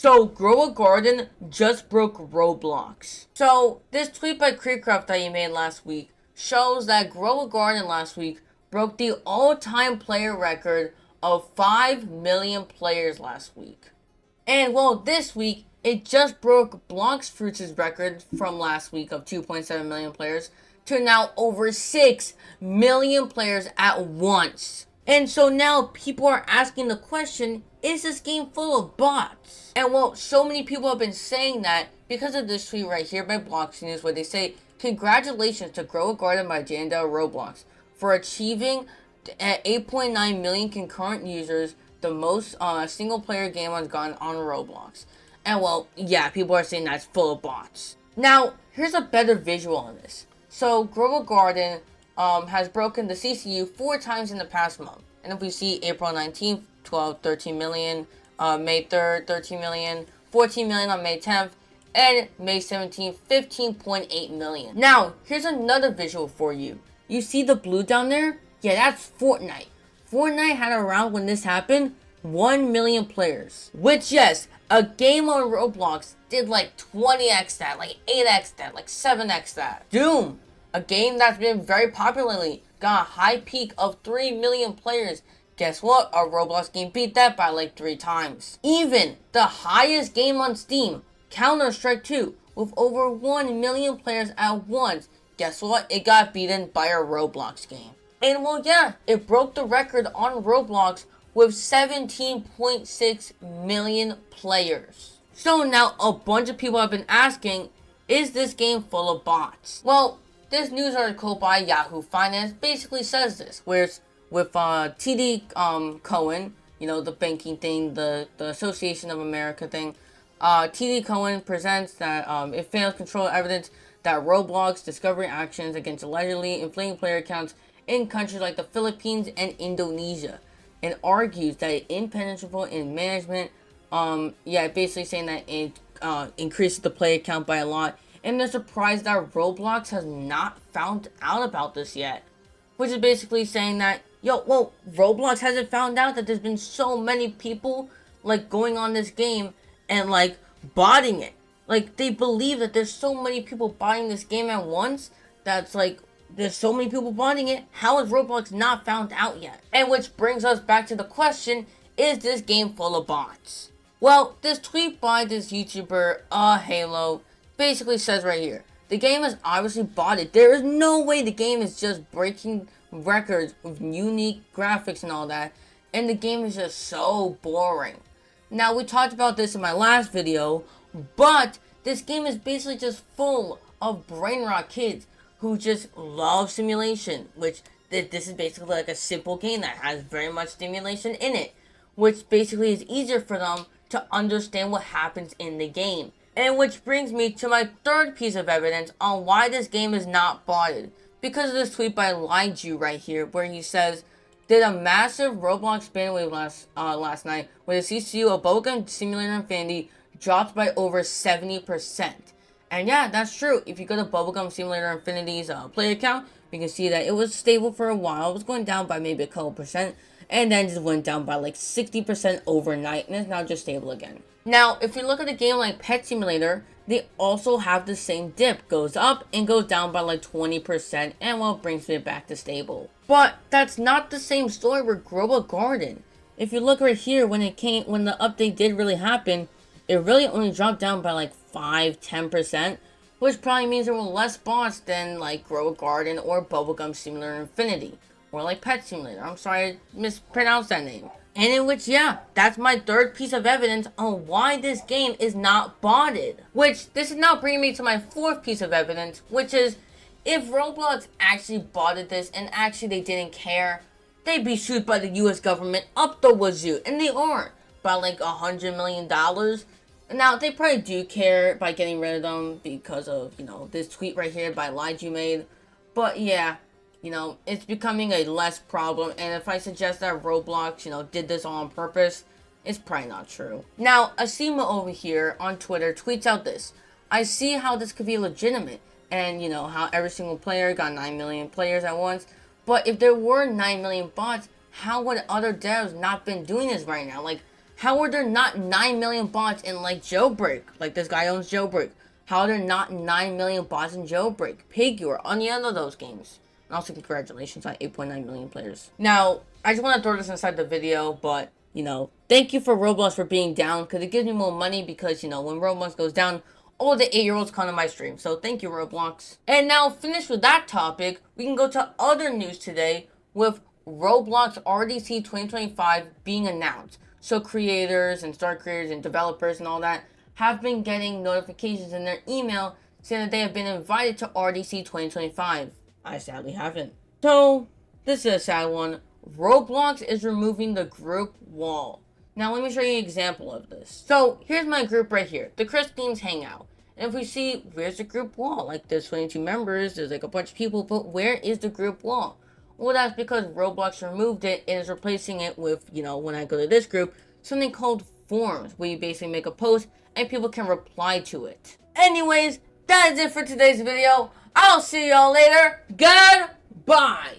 So, Grow a Garden just broke Roblox. So, this tweet by Creecraft that he made last week shows that Grow a Garden last week broke the all-time player record of 5 million players last week. And well, this week, it just broke Blox Fruits' record from last week of 2.7 million players to now over 6 million players at once. And so now people are asking the question, is this game full of bots? And well, so many people have been saying that because of this tweet right here by Blox News where they say, congratulations to Grow a Garden by Jandel Roblox for achieving at 8.9 million concurrent users, the most single player game has gone on Roblox. And well, yeah, people are saying that's full of bots. Now, here's a better visual on this. So, Grow a Garden has broken the CCU 4 times in the past month. And if we see April 19th, 13 million, May 3rd, 13 million, 14 million on May 10th, and May 17th, 15.8 million. Now, here's another visual for you. You see the blue down there? Yeah, that's Fortnite. Fortnite had around when this happened 1 million players. Which, yes, a game on Roblox did like 20x that, like 8x that, like 7x that. Doom, a game that's been very popular lately, got a high peak of 3 million players. Guess what? A Roblox game beat that by like 3 times. Even the highest game on Steam, Counter-Strike 2, with over 1 million players at once. Guess what? It got beaten by a Roblox game. And well, yeah, it broke the record on Roblox with 17.6 million players. So now a bunch of people have been asking, is this game full of bots? Well, this news article by Yahoo Finance basically says this, where it's with TD Cohen, you know, the banking thing, the Association of America thing. TD Cohen presents that it fails control evidence that Roblox discovery actions against allegedly inflating player counts in countries like the Philippines and Indonesia, and argues that it impenetrable in management. Basically saying that it increases the player count by a lot, and they're surprised that Roblox has not found out about this yet, which is basically saying that Roblox hasn't found out that there's been so many people like going on this game and like botting it. Like they believe that there's so many people buying this game at once that's like there's so many people buying it. How is Roblox not found out yet? And which brings us back to the question, is this game full of bots? Well, this tweet by this YouTuber, Halo, basically says right here, the game is obviously botted. There is no way the game is just breaking records with unique graphics and all that, and the game is just so boring. Now, we talked about this in my last video, but this game is basically just full of brain rot kids who just love simulation, which this is basically like a simple game that has very much stimulation in it, which basically is easier for them to understand what happens in the game. And which brings me to my third piece of evidence on why this game is not botted. Because of this tweet by Liju right here, where he says, did a massive Roblox bandwave last night, where the CCU of Bubblegum Simulator Infinity dropped by over 70%. And yeah, that's true. If you go to Bubblegum Simulator Infinity's player count, you can see that it was stable for a while. It was going down by maybe a couple percent, and then just went down by like 60% overnight, and it's now just stable again. Now, if you look at a game like Pet Simulator, they also have the same dip. Goes up and goes down by like 20%, and well, brings it back to stable. But that's not the same story with Grow a Garden. If you look right here, when the update did really happen, it really only dropped down by like 5-10%, which probably means there were less bots than like Grow a Garden or Bubblegum Simulator Infinity, or like Pet Simulator. I'm sorry I mispronounced that name. And in which, yeah, that's my third piece of evidence on why this game is not botted. Which, this is now bringing me to my fourth piece of evidence, which is, if Roblox actually botted this and actually they didn't care, they'd be sued by the US government up the wazoo, and they aren't, by like $100 million. Now, they probably do care by getting rid of them because of, this tweet right here by Liju made. But yeah, it's becoming a less problem. And if I suggest that Roblox, did this all on purpose, it's probably not true. Now, Asima over here on Twitter tweets out this. I see how this could be legitimate. And, how every single player got 9 million players at once. But if there were 9 million bots, how would other devs not been doing this right now? Like, How are there not 9 million bots in like Jailbreak? Like this guy owns Jailbreak. How are there not 9 million bots in Jailbreak? Pig, you are on the end of those games. And also congratulations on 8.9 million players. Now, I just want to throw this inside the video, but, you know, thank you for Roblox for being down, because it gives me more money, because, you know, when Roblox goes down, all the 8-year-olds come to my stream. So thank you, Roblox. And now, finished with that topic, we can go to other news today with Roblox RDC 2025 being announced. So creators and start creators and developers and all that have been getting notifications in their email saying that they have been invited to RDC 2025. I sadly haven't. So, this is a sad one. Roblox is removing the group wall. Now, let me show you an example of this. So, here's my group right here, the Chris Games Hangout. And if we see, where's the group wall? Like, there's 22 members, there's like a bunch of people, but where is the group wall? Well, that's because Roblox removed it and is replacing it with, you know, when I go to this group, something called forums, where you basically make a post and people can reply to it. Anyways, that is it for today's video. I'll see y'all later. Goodbye.